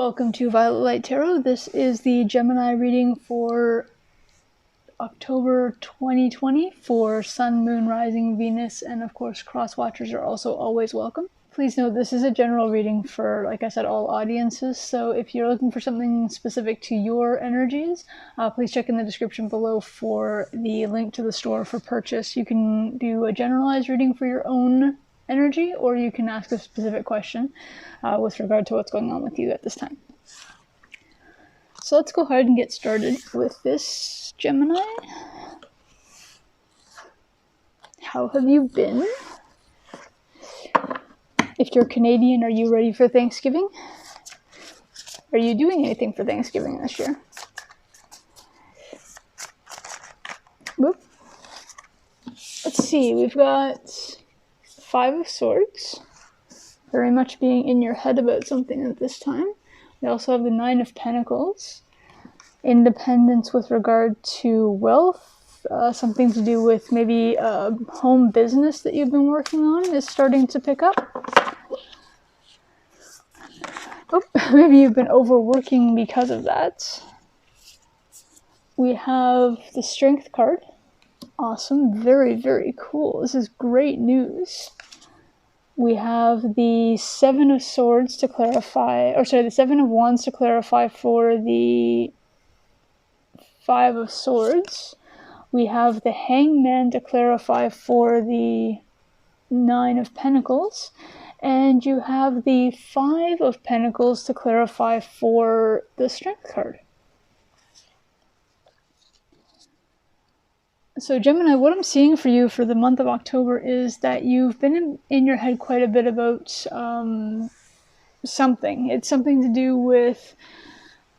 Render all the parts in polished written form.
Welcome to Violet Light Tarot. This is the Gemini reading for October 2020 for Sun, Moon, Rising, Venus, and of course cross watchers are also always welcome. Please note this is a general reading for, like I said, all audiences, so if you're looking for something specific to your energies, please check in the description below for the link to the store for purchase. You can do a generalized reading for your own energy, or you can ask a specific question with regard to what's going on with you at this time. So let's go ahead and get started with this, Gemini. How have you been? If you're Canadian, are you ready for Thanksgiving? Are you doing anything for Thanksgiving this year? Whoop. Let's see, we've got Five of Swords, very much being in your head about something at this time. We also have the Nine of Pentacles, independence with regard to wealth, something to do with maybe a home business that you've been working on is starting to pick up. Oh, maybe you've been overworking because of that. We have the Strength card. Awesome, very, very cool. This is great news. We have the Seven of Swords to clarify, the Seven of Wands to clarify for the Five of Swords. We have the Hangman to clarify for the Nine of Pentacles. And you have the Five of Pentacles to clarify for the Strength card. So Gemini, what I'm seeing for you for the month of October is that you've been in your head quite a bit about something. It's something to do with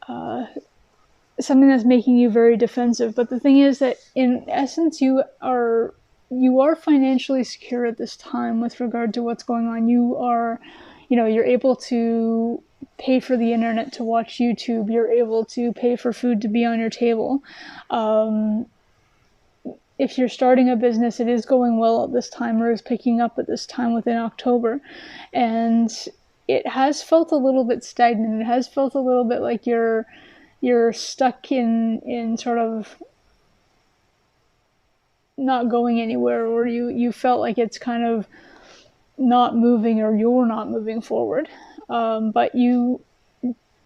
something that's making you very defensive. But the thing is that in essence, you are financially secure at this time with regard to what's going on. You're able to pay for the internet to watch YouTube. You're able to pay for food to be on your table. If you're starting a business, it is going well at this time, or is picking up at this time within October. And it has felt a little bit stagnant. It has felt a little bit like you're stuck in sort of not going anywhere, or you felt like it's kind of not moving, or you're not moving forward. But you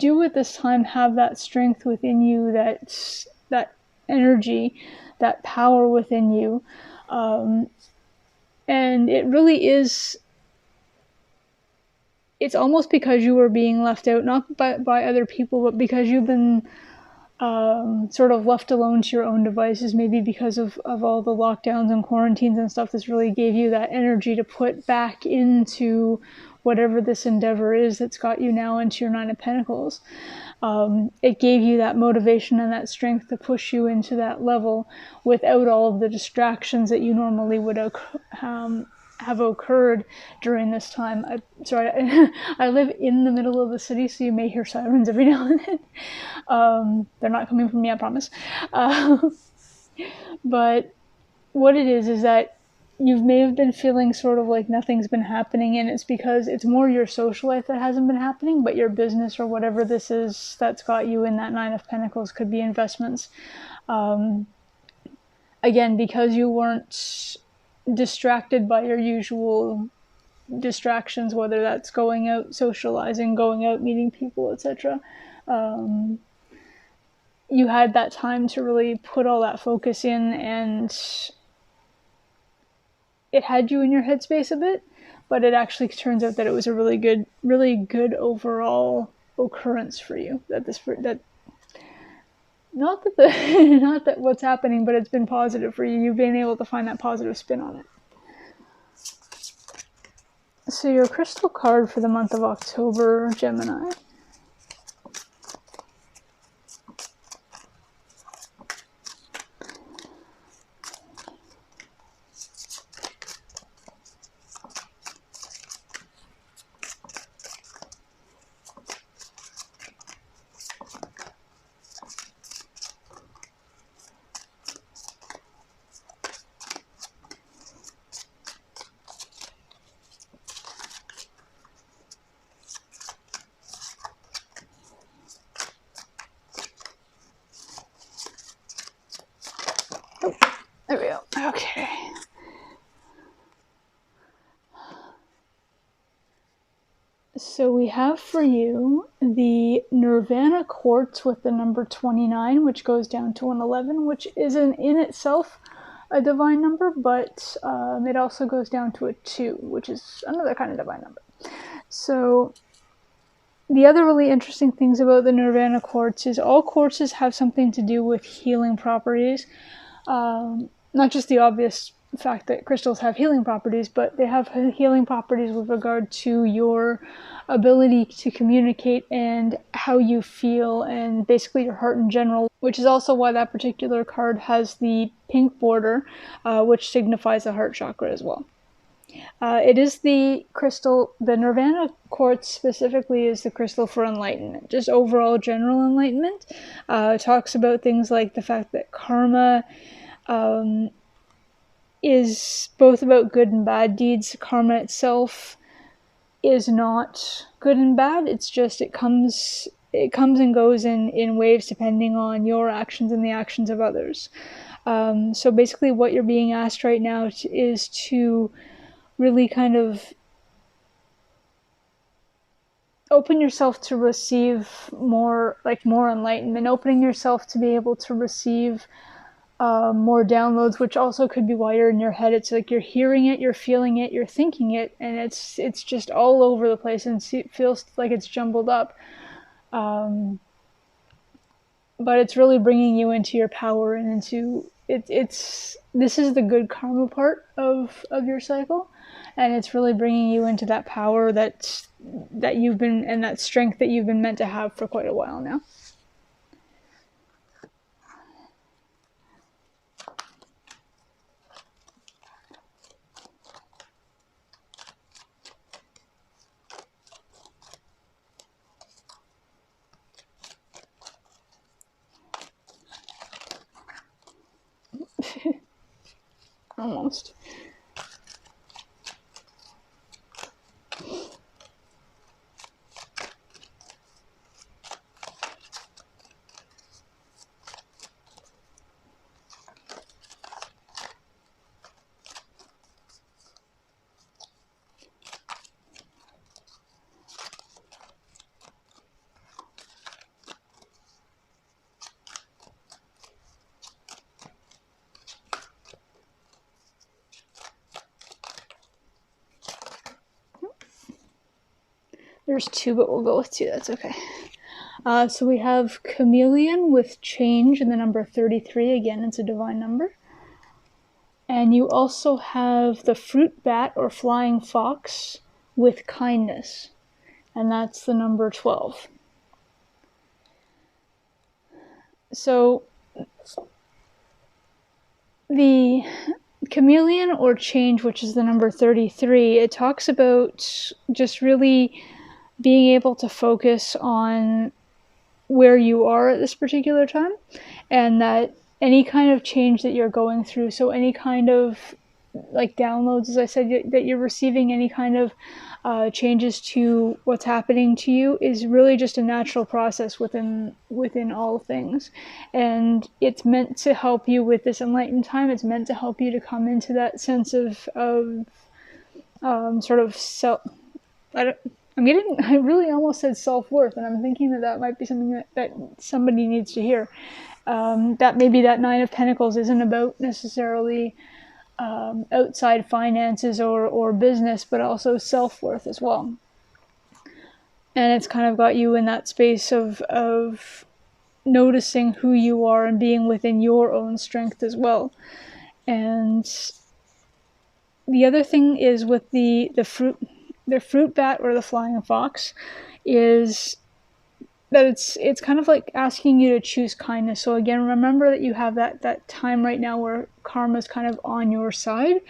do at this time have that strength within you, that energy, that power within you. And it really is, it's almost because you were being left out, not by other people, but because you've been sort of left alone to your own devices, maybe because of all the lockdowns and quarantines and stuff. This really gave you that energy to put back into whatever this endeavor is that's got you now into your Nine of Pentacles. It gave you that motivation and that strength to push you into that level without all of the distractions that you normally would have occurred during this time. I live in the middle of the city, so you may hear sirens every now and then. They're not coming from me, I promise. But what it is that you may have been feeling sort of like nothing's been happening, and it's because it's more your social life that hasn't been happening, but your business or whatever this is that's got you in that Nine of Pentacles could be investments. Again, because you weren't distracted by your usual distractions, whether that's going out socializing, going out meeting people, etc. You had that time to really put all that focus in, and it had you in your headspace a bit, but it actually turns out that it was a really good overall occurrence for you. Not that what's happening, but it's been positive for you. You've been able to find that positive spin on it. So your crystal card for the month of October, Gemini. So we have for you the Nirvana quartz with the number 29, which goes down to an 11, which isn't in itself a divine number, but it also goes down to a 2, which is another kind of divine number. So the other really interesting things about the Nirvana quartz is all quartzes have something to do with healing properties. Not just the obvious fact that crystals have healing properties, but they have healing properties with regard to your ability to communicate and how you feel, and basically your heart in general, which is also why that particular card has the pink border, which signifies the heart chakra as well. It is the crystal, the Nirvana quartz specifically is the crystal for enlightenment, just overall general enlightenment. It talks about things like the fact that karma is both about good and bad deeds. Karma itself is not good and bad. It's just it comes and goes in waves depending on your actions and the actions of others. So basically what you're being asked right now is to really kind of open yourself to receive more enlightenment, opening yourself to be able to receive more downloads, which also could be why you're in your head. It's like you're hearing it, you're feeling it, you're thinking it, and it's just all over the place, and it feels like it's jumbled up. But it's really bringing you into your power and into this is the good karma part of your cycle, and it's really bringing you into that power that you've been, and that strength that you've been meant to have for quite a while now. Almost. There's 2, but we'll go with 2. That's okay. So we have Chameleon with change and the number 33. Again, it's a divine number. And you also have the fruit bat or flying fox with kindness, and that's the number 12. So the chameleon or change, which is the number 33, it talks about just really being able to focus on where you are at this particular time, and that any kind of change that you're going through, so any kind of like downloads, as I said, that you're receiving, any kind of changes to what's happening to you, is really just a natural process within all things, and it's meant to help you with this enlightened time. It's meant to help you to come into that sense of sort of self. I really almost said self-worth, and I'm thinking that might be something that somebody needs to hear. That maybe that 9 of Pentacles isn't about necessarily outside finances or business, but also self-worth as well. And it's kind of got you in that space of noticing who you are and being within your own strength as well. And the other thing is with the fruit bat or the flying fox is that it's kind of like asking you to choose kindness. So again, remember that you have that time right now where karma is kind of on your side,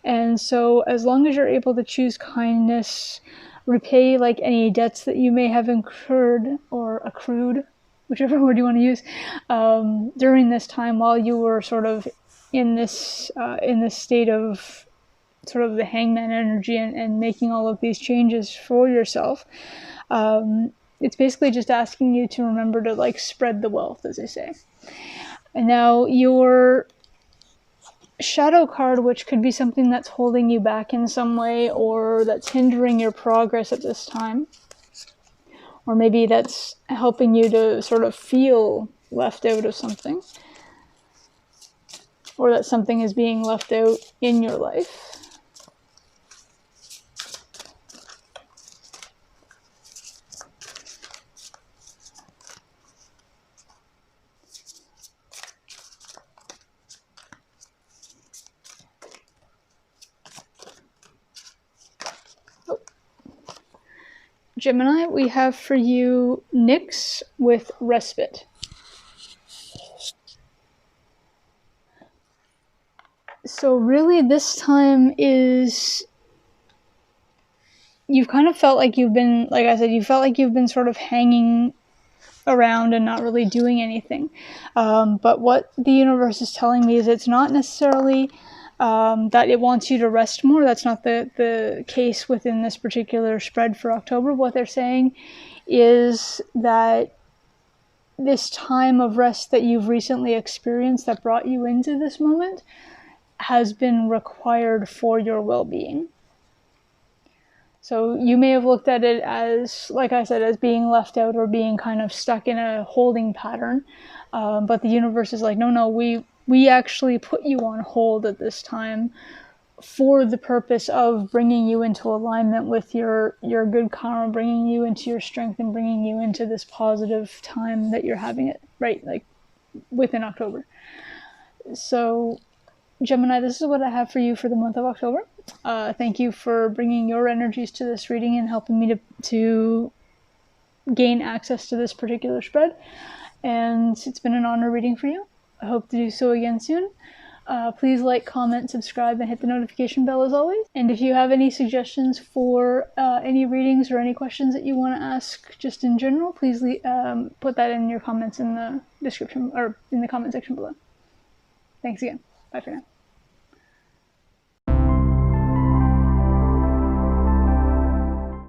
and so as long as you're able to choose kindness, repay like any debts that you may have incurred or accrued, whichever word you want to use, during this time while you were sort of in this state of sort of the hangman energy and making all of these changes for yourself. It's basically just asking you to remember to like spread the wealth, as they say. And now your shadow card, which could be something that's holding you back in some way or that's hindering your progress at this time, or maybe that's helping you to sort of feel left out of something, or that something is being left out in your life. Gemini, we have for you Nyx with respite. So really this time is, you've kind of felt like you've been, like I said, you felt like you've been sort of hanging around and not really doing anything. But what the universe is telling me is it's not necessarily that it wants you to rest more. That's not the case within this particular spread for October. What they're saying is that this time of rest that you've recently experienced that brought you into this moment has been required for your well-being. So you may have looked at it as, like I said, as being left out or being kind of stuck in a holding pattern. But the universe is like, no, we actually put you on hold at this time for the purpose of bringing you into alignment with your good karma, bringing you into your strength, and bringing you into this positive time that you're having it, right? Like within October. So Gemini, this is what I have for you for the month of October. Thank you for bringing your energies to this reading and helping me to gain access to this particular spread. And it's been an honor reading for you. I hope to do so again soon. Please like, comment, subscribe, and hit the notification bell as always. And if you have any suggestions for any readings or any questions that you want to ask just in general, please put that in your comments in the description or in the comment section below. Thanks again. Bye for now.